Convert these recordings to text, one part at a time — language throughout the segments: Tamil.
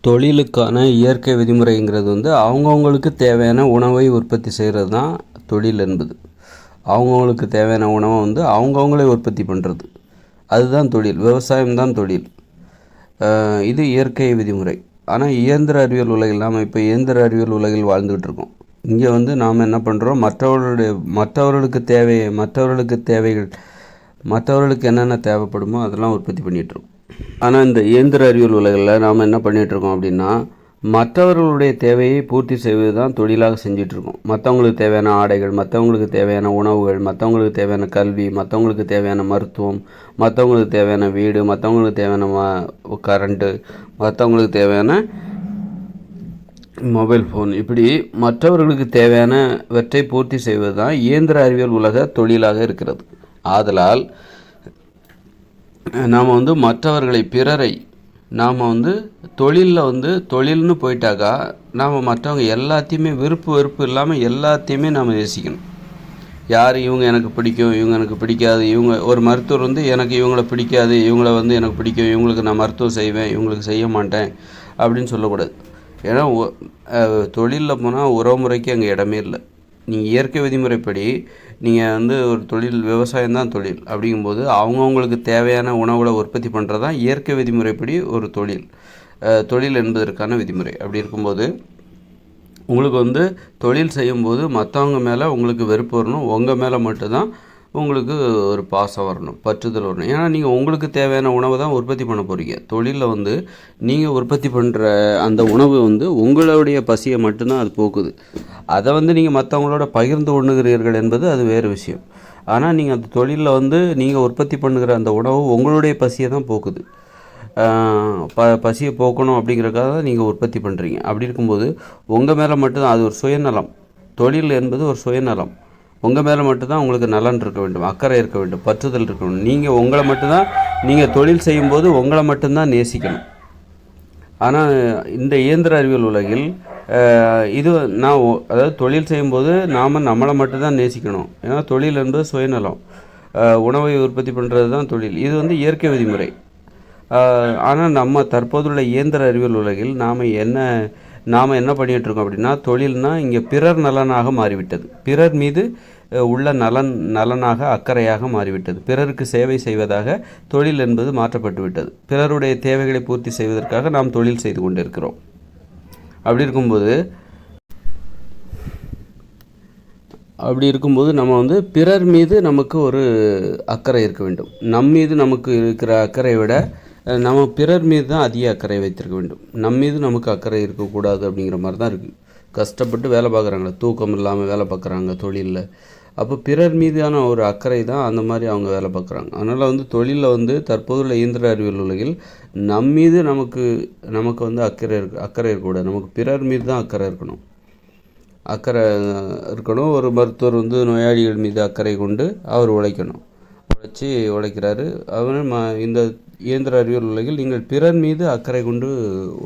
தொழிலுக்கான இயற்கை விதிமுறைங்கிறது அவங்கவுங்களுக்கு தேவையான உணவை உற்பத்தி செய்கிறது தான் தொழில் என்பது. அவங்கவுங்களுக்கு தேவையான உணவை அவங்கவுங்களே உற்பத்தி பண்ணுறது, அதுதான் தொழில். விவசாயம்தான் தொழில். இது இயற்கை விதிமுறை. ஆனால் இயந்திர அறிவியல் உலகில் நாம் இப்போ இயந்திர அறிவியல் உலகில் வாழ்ந்துக்கிட்டு இருக்கோம். இங்கே நாம் என்ன பண்ணுறோம், மற்றவர்களுக்கு என்னென்ன தேவைப்படுமோ அதெல்லாம் உற்பத்தி பண்ணிகிட்ருக்கோம். ஆனால் இந்த இயந்திர அறிவியல் உலகில் நாம் என்ன பண்ணிகிட்ருக்கோம் அப்படின்னா, மற்றவர்களுடைய தேவையை பூர்த்தி செய்வது தான் தொழிலாக செஞ்சிட்ருக்கோம். மற்றவங்களுக்கு தேவையான ஆடைகள், மற்றவங்களுக்கு தேவையான உணவுகள், மற்றவங்களுக்கு தேவையான கல்வி, மற்றவங்களுக்கு தேவையான மருத்துவம், மற்றவங்களுக்கு தேவையான வீடு, மற்றவங்களுக்கு தேவையான கரண்ட்டு, மற்றவங்களுக்கு தேவையான மொபைல் ஃபோன், இப்படி மற்றவர்களுக்கு தேவையானவற்றை பூர்த்தி செய்வது தான் இயந்திர அறிவியல் உலக தொழிலாக இருக்கிறது. ஆதலால் நாம் மற்றவர்களை, பிறரை நாம் தொழில்னு போயிட்டாக்கா நாம் மற்றவங்க எல்லாத்தையுமே விருப்பு வெறுப்பு இல்லாமல் எல்லாத்தையுமே நாம் நேசிக்கணும். யார் இவங்க எனக்கு பிடிக்கும், இவங்க எனக்கு பிடிக்காது, இவங்க ஒரு மருத்துவர் எனக்கு இவங்கள பிடிக்காது, இவங்கள எனக்கு பிடிக்கும், இவங்களுக்கு நான் மருத்துவம் செய்வேன், இவங்களுக்கு செய்ய மாட்டேன் அப்படின்னு சொல்லக்கூடாது. ஏன்னா தொழிலில் போனால் உறவுமுறைக்கு அங்கே இடமே இல்லை. நீங்கள் இயற்கை விதிமுறைப்படி நீங்கள் ஒரு தொழில், விவசாயம்தான் தொழில். அப்படிங்கும்போது அவங்கவுங்களுக்கு தேவையான உணவுகளை உற்பத்தி பண்ணுறது தான் இயற்கை விதிமுறைப்படி ஒரு தொழில் என்பதற்கான விதிமுறை. அப்படி இருக்கும்போது உங்களுக்கு தொழில் செய்யும்போது மற்றவங்க மேலே உங்களுக்கு வெறுப்பு வரணும், உங்கள் மேலே மட்டும்தான் உங்களுக்கு ஒரு பாசம் வரணும், பற்றுதல் வரணும். ஏன்னா நீங்கள் உங்களுக்கு தேவையான உணவை தான் உற்பத்தி பண்ண போகிறீங்க. தொழிலில் நீங்கள் உற்பத்தி பண்ணுற அந்த உணவு உங்களுடைய பசியை மட்டும்தான் அது போக்குது. அதை நீங்கள் மற்றவங்களோட பகிர்ந்து உண்ணுகிறீர்கள் என்பது அது வேறு விஷயம். ஆனால் நீங்கள் அந்த தொழிலில் நீங்கள் உற்பத்தி பண்ணுகிற அந்த உணவு உங்களுடைய பசியை தான் போக்குது. பசியை போக்கணும் அப்படிங்கிறக்காக தான் நீங்கள் உற்பத்தி பண்ணுறீங்க. அப்படி இருக்கும்போது உங்கள் மேலே மட்டும்தான் அது ஒரு சுயநலம். தொழில் என்பது ஒரு சுயநலம். உங்கள் மேலே மட்டும்தான் உங்களுக்கு நலன் இருக்க வேண்டும், அக்கறை இருக்க வேண்டும், பற்றுதல் இருக்க வேண்டும். நீங்கள் உங்களை மட்டும்தான், நீங்கள் தொழில் செய்யும்போது உங்களை மட்டும்தான் நேசிக்கணும். ஆனால் இந்த இயந்திர அறிவியல் உலகில் இது அதாவது தொழில் செய்யும்போது நாம் நம்மளை மட்டும்தான் நேசிக்கணும். ஏன்னா தொழில் என்பது சுயநலம். உணவை உற்பத்தி பண்ணுறது தான் தொழில். இது இயற்கை விதிமுறை. ஆனால் நம்ம தற்போதுள்ள இயந்திர அறிவியல் உலகில் நாம் என்ன பண்ணிகிட்ருக்கோம் அப்படின்னா, தொழில்னால் இங்கே பிறர் நலனாக மாறிவிட்டது. பிறர் மீது உள்ள நலனாக, அக்கறையாக மாறிவிட்டது. பிறருக்கு சேவை செய்வதாக தொழில் என்பது மாற்றப்பட்டு விட்டது. பிறருடைய தேவைகளை பூர்த்தி செய்வதற்காக நாம் தொழில் செய்து கொண்டிருக்கிறோம். அப்படி இருக்கும்போது நம்ம பிறர் மீது நமக்கு ஒரு அக்கறை இருக்க வேண்டும். நம் மீது நமக்கு இருக்கிற அக்கறையை விட நம்ம பிறர் மீது தான் அதிக அக்கறை வைத்திருக்க வேண்டும். நம் மீது நமக்கு அக்கறை இருக்கக்கூடாது அப்படிங்கிற மாதிரி தான் இருக்குது. கஷ்டப்பட்டு வேலை பார்க்குறாங்க, தூக்கம் இல்லாமல் வேலை பார்க்குறாங்க தொழிலில். அப்போ பிறர் மீதான ஒரு அக்கறை தான் அந்த மாதிரி அவங்க வேலை பார்க்குறாங்க. அதனால் தொழிலில் தற்போதுள்ள இயந்திர அறிவியல் உலகில் நம் மீது நமக்கு அக்கறை இருக்கக்கூடாது. நமக்கு பிறர் மீது தான் அக்கறை இருக்கணும். ஒரு மருத்துவர் நோயாளிகள் மீது அக்கறை கொண்டு அவர் உழைக்கிறாரு. அவர் இந்த இயந்திர அறிவியல் உலகில் நீங்கள் பிறர் மீது அக்கறை கொண்டு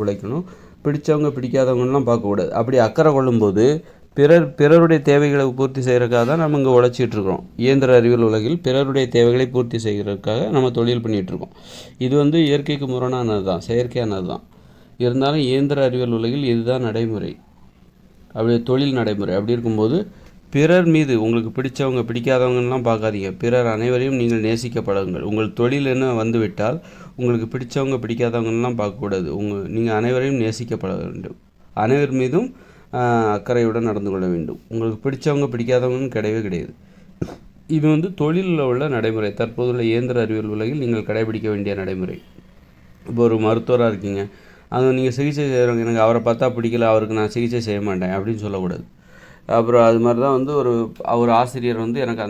உழைக்கணும். பிடித்தவங்க பிடிக்காதவங்கலாம் பார்க்கக்கூடாது. அப்படி அக்கறை கொள்ளும்போது பிறருடைய தேவைகளை பூர்த்தி செய்கிறதுக்காக தான் நம்ம இங்கே உழைச்சிட்ருக்கிறோம். இயந்திர அறிவியல் உலகில் பிறருடைய தேவைகளை பூர்த்தி செய்கிறதுக்காக நம்ம தொழில் பண்ணிகிட்ருக்கோம். இது இயற்கைக்கு முரணானது தான், செயற்கையானது தான். இருந்தாலும் இயந்திர அறிவியல் உலகில் இதுதான் நடைமுறை, அப்படி தொழில் நடைமுறை. அப்படி இருக்கும்போது பிறர் மீது உங்களுக்கு பிடித்தவங்க பிடிக்காதவங்கலாம் பார்க்காதீங்க. பிறர் அனைவரையும் நீங்கள் நேசிக்க பழகுங்கள். உங்கள் தொழில் என்ன வந்துவிட்டால் உங்களுக்கு பிடித்தவங்க பிடிக்காதவங்கலாம் பார்க்கக்கூடாது. நீங்கள் அனைவரையும் நேசிக்க பழக வேண்டும். அனைவர் மீதும் அக்கறையுடன் நடந்து கொள்ள வேண்டும். உங்களுக்கு பிடித்தவங்க பிடிக்காதவங்கன்னு கிடையாது. இது தொழிலில் உள்ள நடைமுறை. தற்போதுள்ள இயந்திர அறிவியல் உலகில் நீங்கள் கடைபிடிக்க வேண்டிய நடைமுறை. இப்போ ஒரு மருத்துவராக இருக்கீங்க, நீங்கள் சிகிச்சை செய்கிறவங்க, எனக்கு அவரை பார்த்தா பிடிக்கல, அவருக்கு நான் சிகிச்சை செய்ய மாட்டேன் அப்படின்னு சொல்லக்கூடாது. அப்புறம் அது மாதிரி தான் ஒரு ஆசிரியர் எனக்கு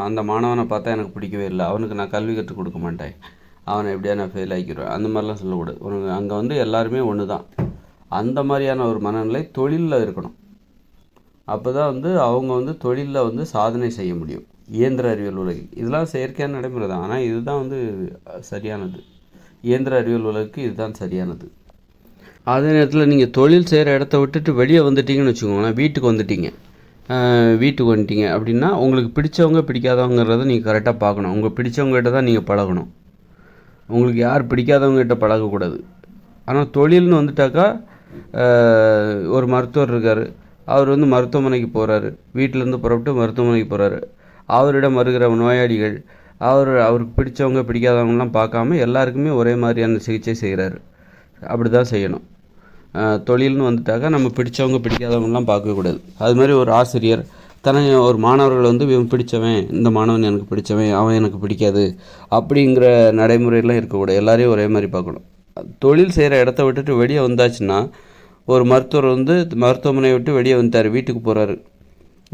அந்த மாணவனை பார்த்தா எனக்கு பிடிக்கவே இல்லை, அவனுக்கு நான் கல்வி கற்றுக் கொடுக்க மாட்டேன், அவனை எப்படியா நான் ஃபெயில் ஆக்கிடுவேன், அந்த மாதிரிலாம் சொல்லக்கூடாது. அங்கே எல்லாருமே ஒன்று தான். அந்த மாதிரியான ஒரு மனநிலை தொழிலில் இருக்கணும். அப்போ தான் அவங்க தொழிலில் சாதனை செய்ய முடியும். இயந்திர அறிவியல் உலகில் இதெல்லாம் செயற்கையான நடைமுறை தான். ஆனால் இதுதான் சரியானது. இயந்திர அறிவியல் உலகுக்கு இதுதான் சரியானது. அதே நேரத்தில் நீங்கள் தொழில் செய்கிற இடத்த விட்டுட்டு வெளியே வந்துட்டீங்கன்னு வச்சுக்கோங்களேன், வீட்டுக்கு வந்துட்டீங்க அப்படின்னா உங்களுக்கு பிடிச்சவங்க பிடிக்காதவங்கிறத நீங்கள் கரெக்டாக பார்க்கணும். உங்களுக்கு பிடிச்சவங்ககிட்ட தான் நீங்கள் பழகணும். உங்களுக்கு யார் பிடிக்காதவங்ககிட்ட பழகக்கூடாது. ஆனால் தொழில்னு வந்துட்டாக்கா ஒரு மருத்துவர் இருக்கார், அவர் வந்து மருத்துவமனைக்கு போகிறாரு, வீட்டிலேருந்து புறப்பட்டு மருத்துவமனைக்கு போகிறாரு. அவரிடம் வருகிற நோயாளிகள் அவருக்கு பிடிச்சவங்க பிடிக்காதவங்கலாம் பார்க்காம எல்லாருக்குமே ஒரே மாதிரியான சிகிச்சை செய்கிறாரு. அப்படி தான் செய்யணும். தொழில்னு வந்துட்டாக்கா நம்ம பிடிச்சவங்க பிடிக்காதவங்கலாம் பார்க்கக்கூடாது. அது மாதிரி ஒரு ஆசிரியர் ஒரு மாணவர்கள் வந்து இவன் பிடிச்சவன், இந்த மாணவன் எனக்கு பிடிச்சவன், அவன் எனக்கு பிடிக்காது அப்படிங்கிற நடைமுறையெல்லாம் இருக்கக்கூடாது. எல்லாரையும் ஒரே மாதிரி பார்க்கணும். தொழில் செய்கிற இடத்த விட்டுட்டு வெளியே வந்தாச்சுன்னா, ஒரு மருத்துவர் வந்து மருத்துவமனையை விட்டு வெளியே வந்துட்டார், வீட்டுக்கு போகிறாரு.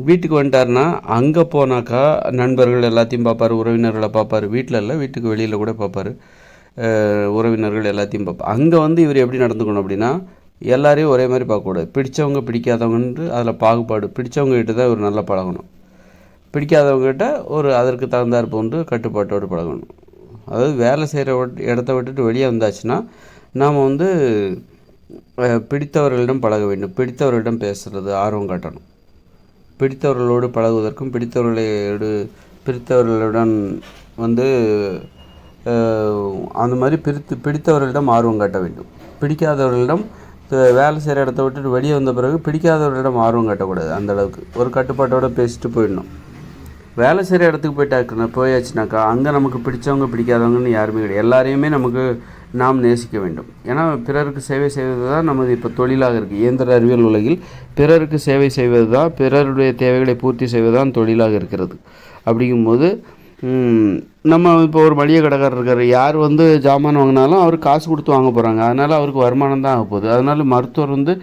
வீட்டுக்கு வந்துட்டாருன்னா அங்கே போனாக்கா நண்பர்கள் எல்லாத்தையும் பார்ப்பார், உறவினர்களை பார்ப்பார். வீட்டில் இல்லை, வீட்டுக்கு வெளியில் கூட பார்ப்பார், உறவினர்கள் எல்லாத்தையும் பார்ப்பார். அங்கே வந்து இவர் எப்படி நடந்துக்கணும் அப்படின்னா, எல்லாரையும் ஒரே மாதிரி பார்க்கக்கூடாது. பிடிச்சவங்க பிடிக்காதவங்கன்ட்டு அதில் பாகுபாடு. பிடிச்சவங்ககிட்ட தான் இவர் நல்லா பழகணும், பிடிக்காதவங்ககிட்ட ஒரு அதற்கு தகுந்தாற் போன்று கட்டுப்பாட்டோடு பழகணும். அதாவது வேலை செய்கிற இடத்த விட்டுட்டு வெளியே வந்தாச்சுன்னா நாம் வந்து பிடித்தவர்களிடம் பழக வேண்டும், பிடித்தவர்களிடம் பேசுகிறது ஆர்வம் காட்டணும். பிடித்தவர்களோடு பழகுவதற்கும் பிடித்தவர்களுடன் வந்து அந்த மாதிரி பிடித்தவர்களிடம் ஆர்வம் காட்ட வேண்டும். பிடிக்காதவர்களிடம் வேலை செய்கிற இடத்த விட்டுட்டு வெளியே வந்த பிறகு பிடிக்காதவர்களிடம் ஆர்வம் காட்டக்கூடாது. அந்தளவுக்கு ஒரு கட்டுப்பாட்டோடு பேசிட்டு போயிடணும். வேலை செய்கிற இடத்துக்கு போயாச்சுனாக்கா அங்கே நமக்கு பிடிச்சவங்க பிடிக்காதவங்கன்னு யாருமே கிடையாது. எல்லாரையுமே நாம் நேசிக்க வேண்டும். ஏன்னா பிறருக்கு சேவை செய்வது தான் நமது இப்போ தொழிலாக இருக்குது. இயந்திர அறிவியல் உலகில் பிறருக்கு சேவை செய்வது தான், பிறருடைய தேவைகளை பூர்த்தி செய்வது தான் தொழிலாக இருக்கிறது. அப்படிங்கும்போது நம்ம இப்போ ஒரு மளிகை கடைக்காரர் இருக்கார், யார் வந்து ஜாமான் வாங்கினாலும் அவர் காசு கொடுத்து வாங்க போகிறாங்க, அதனால் அவருக்கு வருமானம் தான் ஆக போகுது. அதனால் மருத்துவர் வந்து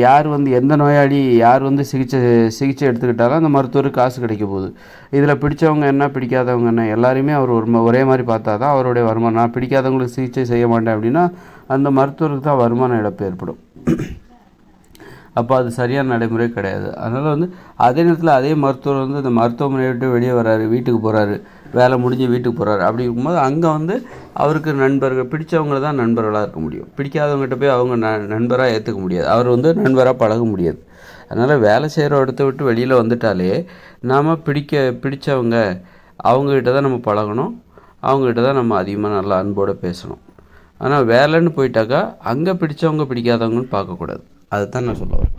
யார் வந்து எந்த நோயாளி யார் வந்து சிகிச்சை எடுத்துக்கிட்டாலும் அந்த மருத்துவருக்கு காசு கிடைக்க போகுது. இதில் பிடிச்சவங்க என்ன பிடிக்காதவங்க என்ன எல்லாரையுமே அவர் ஒரே மாதிரி பார்த்தா தான் அவருடைய வருமானம். நான் பிடிக்காதவங்களுக்கு சிகிச்சை செய்ய மாட்டேன் அப்படின்னா அந்த மருத்துவருக்கு தான் வருமான இழப்பு ஏற்படும். அப்போ அது சரியான நடைமுறை கிடையாது. அதனால் வந்து அதே நேரத்தில் அதே மருத்துவர் வந்து இந்த மருத்துவமனையை விட்டு வெளியே வர்றாரு, வீட்டுக்கு போகிறாரு, வேலை முடிஞ்சு வீட்டுக்கு போகிறாரு. அப்படி இருக்கும்போது அங்கே வந்து அவருக்கு நண்பர்கள் பிடிச்சவங்கள தான் நண்பர்களாக இருக்க முடியும். பிடிக்காதவங்ககிட்ட போய் அவங்க நண்பராக ஏற்றுக்க முடியாது, அவர் வந்து நண்பராக பழக முடியாது. அதனால் வேலை செய்கிற இடத்த விட்டு வெளியில் வந்துட்டாலே நாம் பிடிச்சவங்க அவங்கக்கிட்ட தான் நம்ம பழகணும், அவங்கக்கிட்ட தான் நம்ம அதிகமாக நல்லா அன்போடு பேசணும். ஆனால் வேலைன்னு போயிட்டாக்கா அங்கே பிடிச்சவங்க பிடிக்காதவங்கன்னு பார்க்கக்கூடாது. அதுதான் நான் சொல்ல வரேன்.